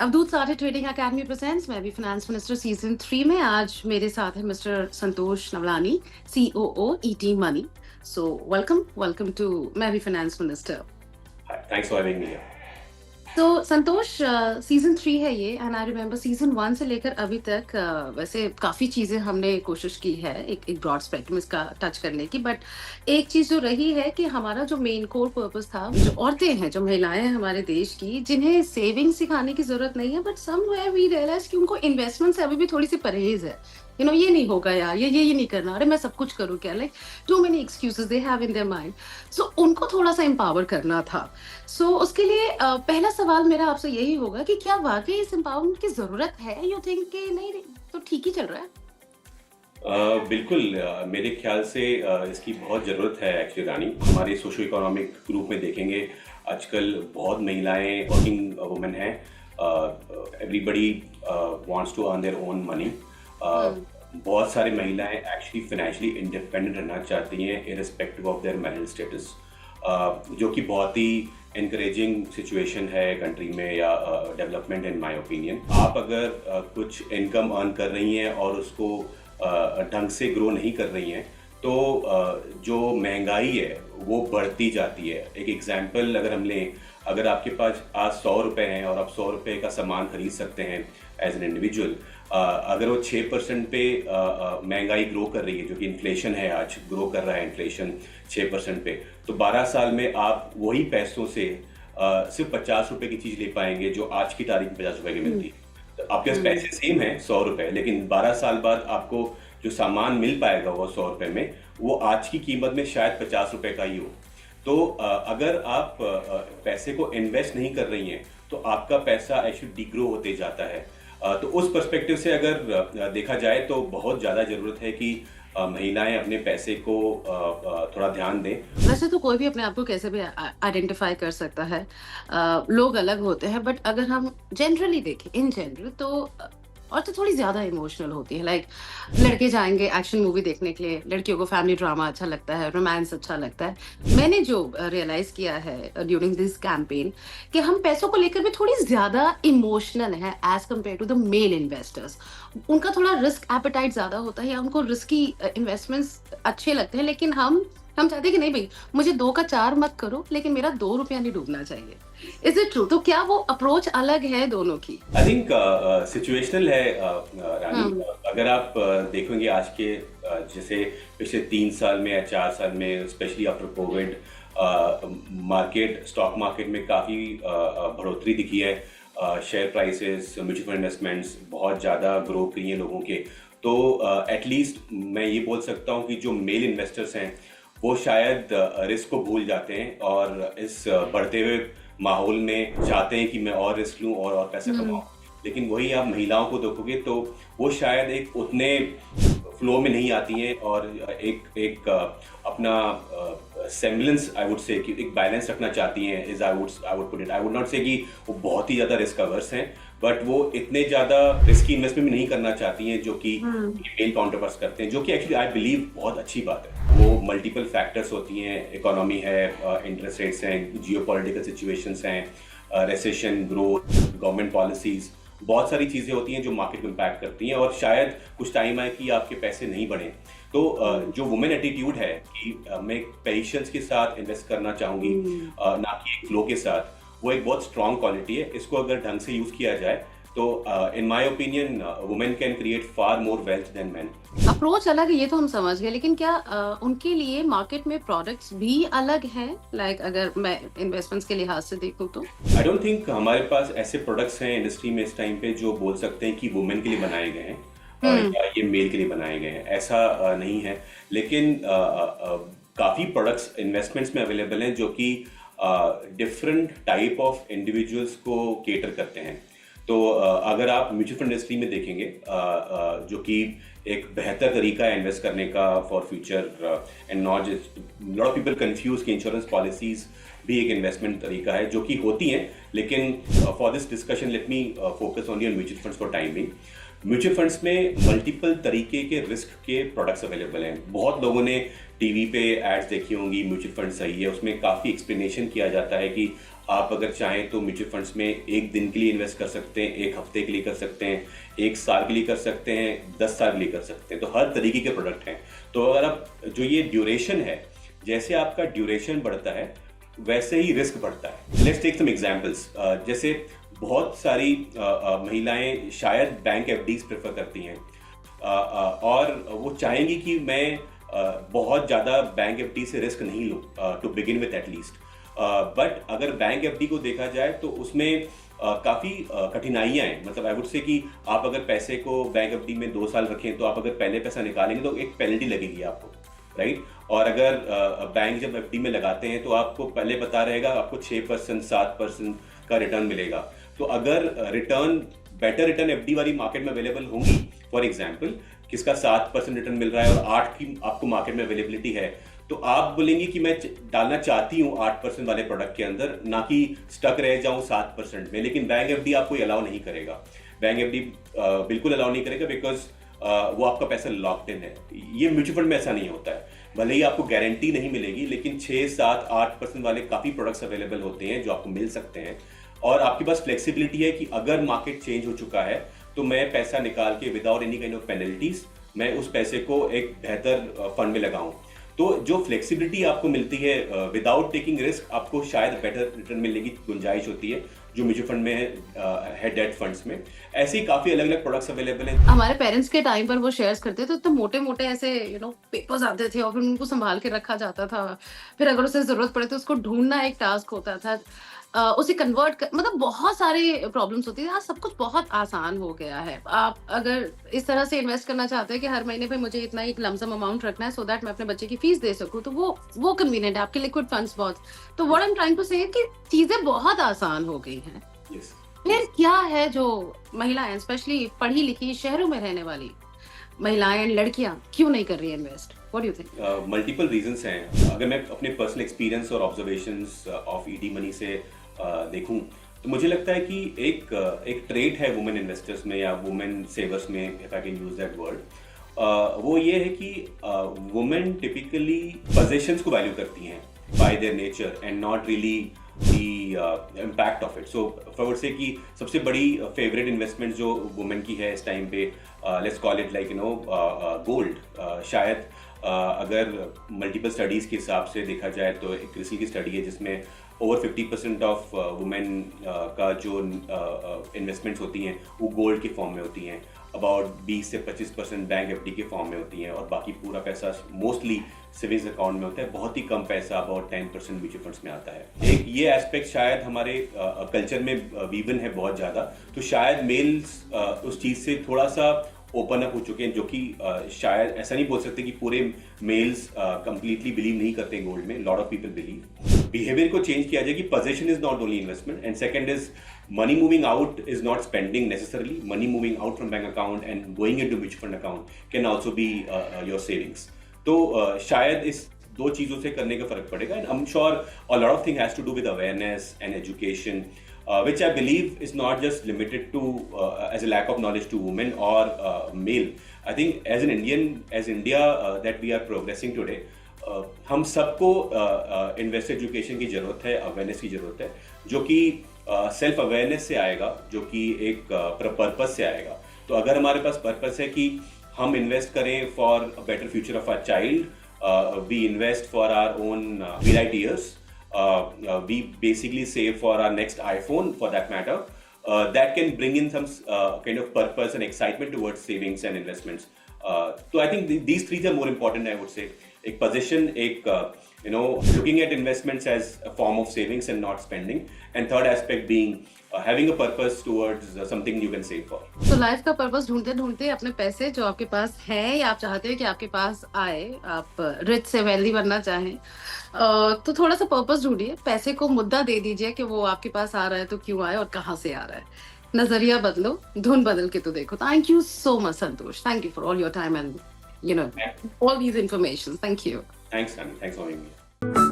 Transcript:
अवधूत Sathe trading academy presents मैं भी finance minister season 3 में आज मेरे साथ है mister Santosh Navlani COO ET money. So welcome welcome to मैं भी finance minister. Hi, thanks for having me here. तो संतोष सीजन 3 है ये एंड आई रिमेम्बर सीजन 1 से लेकर अभी तक वैसे काफ़ी चीज़ें हमने कोशिश की है एक ब्रॉड स्पेक्ट्रम इसका टच करने की, बट एक चीज़ जो रही है कि हमारा जो मेन कोर पर्पस था, जो औरतें हैं, जो महिलाएं हैं हमारे देश की, जिन्हें सेविंग सिखाने की जरूरत नहीं है, बट समवेयर वी रियलाइज कि उनको इन्वेस्टमेंट से अभी भी थोड़ी सी परहेज है। ये नहीं होगा यार, ये नहीं करना, अरे मैं सब कुछ करूँ क्या, like too many excuses they have in their mind. So उनको थोड़ा सा एम्पावर करना था। उसके लिए पहला सवाल मेरा आपसे यही होगा कि क्या वाकई इस एम्पावरमेंट की जरूरत है? यू थिंक कि नहीं तो ठीक ही चल रहा है? बिल्कुल मेरे ख्याल से इसकी बहुत ज़रूरत है एक्चुअली रानी। हमारे सोशो इकोनॉमिक ग्रुप में देखेंगे आजकल बहुत महिलाएं वर्किंग वुमेन हैं। Everybody wants to earn their own money. बहुत सारी महिलाएं एक्चुअली फाइनेंशियली इंडिपेंडेंट रहना चाहती हैं irrespective of their marital status, जो कि बहुत ही इनकरेजिंग सिचुएशन है कंट्री में या डेवलपमेंट इन माय ओपिनियन। आप अगर कुछ इनकम अर्न कर रही हैं और उसको ढंग से ग्रो नहीं कर रही हैं तो जो महंगाई है वो बढ़ती जाती है। एक एग्जांपल अगर हम लें, अगर आपके पास आज 100 रुपये हैं और आप 100 रुपये का सामान खरीद सकते हैं एज एन इंडिविजुअल, अगर वो 6% पे महंगाई ग्रो कर रही है, जो कि इन्फ्लेशन है, आज ग्रो कर रहा है इन्फ्लेशन 6% पे, तो 12 साल में आप वही पैसों से सिर्फ 50 रुपये की चीज़ ले पाएंगे जो आज की तारीख में 50 रुपये की मिलती है। तो आपके पास पैसे सेम है 100 रुपये, लेकिन 12 साल बाद आपको जो सामान मिल पाएगा वो 100 रुपये में, वो आज की कीमत में शायद 50 रुपये का ही हो। तो अगर आप पैसे को इन्वेस्ट नहीं कर रही हैं तो आपका पैसा एक्चुअली डिग्रो होते जाता है। तो उस पर्सपेक्टिव से अगर देखा जाए तो बहुत ज़्यादा ज़रूरत है कि महिलाएं अपने पैसे को थोड़ा ध्यान दें। वैसे तो कोई भी अपने आप को कैसे भी आइडेंटिफाई कर सकता है। लोग अलग होते हैं, बट अगर हम जनरली देखें, इन जनरल तो औरतें थोड़ी ज्यादा इमोशनल होती है। लाइक लड़के जाएंगे एक्शन मूवी देखने के लिए, लड़कियों को फैमिली ड्रामा अच्छा लगता है, रोमांस अच्छा लगता है। मैंने जो रियलाइज किया है ड्यूरिंग दिस कैंपेन कि हम पैसों को लेकर भी थोड़ी ज्यादा इमोशनल है as compared to the male investors. उनका थोड़ा रिस्क एपेटाइट ज्यादा होता है, या उनको रिस्की इन्वेस्टमेंट्स अच्छे लगते हैं, लेकिन हम चाहते हैं कि नहीं भाई, मुझे 2 का 4 मत करो, लेकिन मेरा 2 रुपया नहीं डूबना चाहिए। Is it true? तो क्या वो अप्रोच अलग है दोनों की? आई थिंक सिचुएशनल है रानी। अगर आप देखेंगे आज के जैसे पिछले 3 साल में या 4 साल में, specially after Covid, market, stock market में काफ़ी बढ़ोतरी दिखी है। Share prices, mutual fund investments बहुत ज़्यादा ग्रो किए हैं लोगों के। तो एटलीस्ट मैं ये बोल सकता हूँ कि जो मेल इन्वेस्टर्स हैं वो शायद रिस्क को भूल जाते हैं और इस बढ़ते हुए माहौल में चाहते हैं कि मैं और रिस्क लूँ और पैसा कमाऊँ। लेकिन वही आप महिलाओं को देखोगे तो वो शायद एक उतने फ्लो में नहीं आती हैं और एक अपना सेम्बलेंस, आई वुड से, कि एक बैलेंस रखना चाहती हैं। Is I would put it, I would not से कि वो बहुत ही ज़्यादा रिस्क अवर्स हैं, बट वो इतने ज़्यादा रिस्की इन्वेस्टमेंट भी नहीं करना चाहती हैं जो कि मेल काउंटरपार्ट्स करते हैं, जो कि एक्चुअली आई बिलीव बहुत अच्छी बात है। वो मल्टीपल फैक्टर्स होती हैं, इकोनॉमी है, इंटरेस्ट रेट्स हैं, जियोपॉलिटिकल सिचुएशंस हैं, रेसेशन, ग्रोथ, गवर्नमेंट पॉलिसीज़, बहुत सारी चीज़ें होती हैं जो मार्केट को इम्पैक्ट करती हैं। और शायद कुछ टाइम आए कि आपके पैसे नहीं बढ़े, तो जो वुमेन एटीट्यूड है कि मैं पेशेंस के साथ इन्वेस्ट करना चाहूँगी, ना कि एक फ्लो के साथ, वो एक बहुत स्ट्रॉन्ग क्वालिटी है। इसको अगर ढंग से यूज़ किया जाए तो in my opinion women can create far more wealth than man. Approach अलग है, ये तो हम समझ गए, लेकिन क्या उनके लिए मार्केट में प्रोडक्ट्स भी अलग हैं? लाइक अगर मैं इन्वेस्टमेंट्स के लिहाज से देखूं तो आई डोंट थिंक हमारे पास ऐसे प्रोडक्ट्स हैं इंडस्ट्री में इस टाइम पे जो बोल सकते हैं कि वुमेन के लिए बनाए गए हैं या ये मेल के लिए बनाए गए हैं। ऐसा नहीं है, लेकिन काफ़ी प्रोडक्ट्स इन्वेस्टमेंट्स में अवेलेबल हैं जो कि डिफरेंट टाइप ऑफ इंडिविजुअल्स को केटर करते हैं। तो अगर आप म्यूचुअल फंड इंडस्ट्री में देखेंगे, जो कि एक बेहतर तरीका है इन्वेस्ट करने का for future, and not just lot of people confuse कि इंश्योरेंस पॉलिसीज भी एक इन्वेस्टमेंट तरीका है, जो कि होती हैं। लेकिन for this discussion let me focus only on mutual funds for time being. Mutual funds में मल्टीपल तरीके के रिस्क के प्रोडक्ट्स अवेलेबल हैं। बहुत लोगों ने टीवी पे एड्स देखी होंगी, म्यूचुअल फंड सही है, उसमें काफ़ी एक्सप्लेनेशन किया जाता है कि आप अगर चाहें तो म्यूचुअल फंड्स में 1 दिन के लिए इन्वेस्ट कर सकते हैं, 1 हफ्ते के लिए कर सकते हैं, 1 साल के लिए कर सकते हैं, 10 साल के लिए कर सकते हैं। तो हर तरीके के प्रोडक्ट हैं। तो अगर आप जो ये ड्यूरेशन है, जैसे आपका ड्यूरेशन बढ़ता है वैसे ही रिस्क बढ़ता है। Let's take some examples. जैसे बहुत सारी महिलाएं शायद बैंक एफडीज प्रेफर करती हैं, और वो चाहेंगी कि मैं बहुत ज़्यादा बैंक एफडी से रिस्क नहीं लूँ to begin with at least. But अगर बैंक एफडी को देखा जाए तो उसमें काफ़ी कठिनाइयाँ हैं। मतलब आई वुड से कि आप अगर पैसे को बैंक एफडी में 2 साल रखें तो आप अगर पहले पैसा निकालेंगे तो एक पेनल्टी लगेगी आपको, राइट। और अगर बैंक जब एफडी में लगाते हैं तो आपको पहले पता रहेगा आपको 6% 7% का रिटर्न मिलेगा। तो अगर बेटर रिटर्न एफडी वाली मार्केट में अवेलेबल होंगी, फॉर एग्जांपल किसका 7% रिटर्न मिल रहा है और 8 की आपको मार्केट में अवेलेबिलिटी है, तो आप बोलेंगे कि मैं डालना चाहती हूँ 8% वाले प्रोडक्ट के अंदर, ना कि स्टक रह जाऊँ 7% में। लेकिन बैंक एफडी आपको अलाउ नहीं करेगा। बैंक एफडी बिल्कुल अलाउ नहीं करेगा, बिकॉज वो आपका पैसा लॉक्ड इन है। ये म्यूचुअल फंड में ऐसा नहीं होता है। भले ही आपको गारंटी नहीं मिलेगी, लेकिन 6, 7, 8% वाले काफ़ी प्रोडक्ट्स अवेलेबल होते हैं जो आपको मिल सकते हैं। और आपके पास फ्लेक्सिबिलिटी है कि अगर मार्केट चेंज हो चुका है तो मैं पैसा निकाल के without any kind of penalties मैं उस पैसे को एक बेहतर फंड में लगाऊं। तो जो फ्लेक्सिबिलिटी आपको मिलती है विदाउट टेकिंग रिस्क, आपको शायद बेटर रिटर्न मिलने की गुंजाइश होती है जो म्यूचुअल फंड में है डेट फंड्स में। ऐसे ही काफी अलग अलग प्रोडक्ट्स अवेलेबल हैं। हमारे पेरेंट्स के टाइम पर वो शेयर्स करते थे तो मोटे मोटे ऐसे पेपर्स आते थे और फिर उनको संभाल के रखा जाता था। फिर अगर उसे जरूरत पड़े तो उसको ढूंढना एक टास्क होता था। उसे मतलब बहुत सारे प्रॉब्लम्स होती थी। आज सब कुछ बहुत आसान हो गया है। आप अगर इस तरह से इन्वेस्ट करना चाहते हैं कि हर महीने पे मुझे इतना एक लमसम अमाउंट रखना है सो दैट मैं अपने बच्चे की फीस दे सकूं, तो वो कन्वीनियंट है। आपके लिक्विड फंड्स बहुत। तो what I am trying to say कि चीजें बहुत आसान हो गई हैं। Yes. फिर क्या है जो महिलाएं, स्पेशली पढ़ी लिखी शहरों में रहने वाली महिलाएं, लड़कियां क्यों नहीं कर रही है invest? What do you think? Multiple reasons हैं। अगर मैं अपने पर्सनल एक्सपीरियंस और ऑब्जर्वेशंस ऑफ ईडी मनी से देखूं तो मुझे लगता है कि एक ट्रेट है वुमेन इन्वेस्टर्स में या वुमेन सेवर्स में, if I can use that word, वो ये है कि वुमेन टिपिकली पोजीशंस को वैल्यू करती हैं bye their nature and not really the impact of it. So forward से कि सबसे बड़ी फेवरेट इन्वेस्टमेंट जो वुमेन की है इस टाइम पे, let's call it like gold. शायद अगर मल्टीपल स्टडीज़ के हिसाब से देखा जाए तो एक रिसेंट की स्टडी है जिसमें ओवर 50% ऑफ वुमेन का जो इन्वेस्टमेंट्स होती हैं वो गोल्ड के फॉर्म में होती हैं, अबाउट 20 से 25% बैंक एफडी के फॉर्म में होती हैं, और बाकी पूरा पैसा मोस्टली सेविंग्स अकाउंट में होता है। बहुत ही कम पैसा, अबाउट 10% म्यूचुअल फंड्स में आता है। एक ये एस्पेक्ट शायद हमारे कल्चर में वीवन है बहुत ज़्यादा, तो शायद मेल्स उस चीज़ से थोड़ा सा ओपन अप हो चुके हैं, जो कि शायद ऐसा नहीं बोल सकते कि पूरे मेल्स कंप्लीटली बिलीव नहीं करते गोल्ड में। Lot of people believe. Behaviour को चेंज किया जाए कि position is not only investment, and second is money moving out is not spending necessarily. Money moving out from bank account and going into mutual fund account can also be your savings. तो शायद इस दो चीज़ों से करने का फर्क पड़ेगा, and I'm sure a lot of thing has to do with awareness and education, which I believe is not just limited to as a lack of knowledge to women or male. I think as an Indian, as India that we are progressing today, हम सबको invest education की ज़रूरत है, awareness की ज़रूरत है, जो कि सेल्फ अवेयरनेस से आएगा, जो कि एक पर्पस से आएगा। तो अगर हमारे पास पर्पस है कि हम इन्वेस्ट करें for a better future of our child, we invest for our own bright years, we basically save for our next iPhone for that matter, that can bring in some kind of purpose and excitement towards savings and investments. So I think these three are more important, I would say. एक position, एक looking at investments as a form of savings and not spending, and third aspect being having a purpose towards something you can save for. तो life का purpose ढूंढते ढूंढते अपने पैसे जो आपके पास है या आप चाहते हैं कि आपके पास आए, आप रिच से वेल्दी बनना चाहें, तो थोड़ा सा पर्पस ढूंढिए। पैसे को मुद्दा दे दीजिए कि वो आपके पास आ रहा है तो क्यों आए और कहाँ से आ रहा है। नजरिया बदलो, धुन बदल के तो देखो। Thank you so much Santosh, thank you for all your time and all these information. Thank you. Thanks, Annie. Thanks for having me.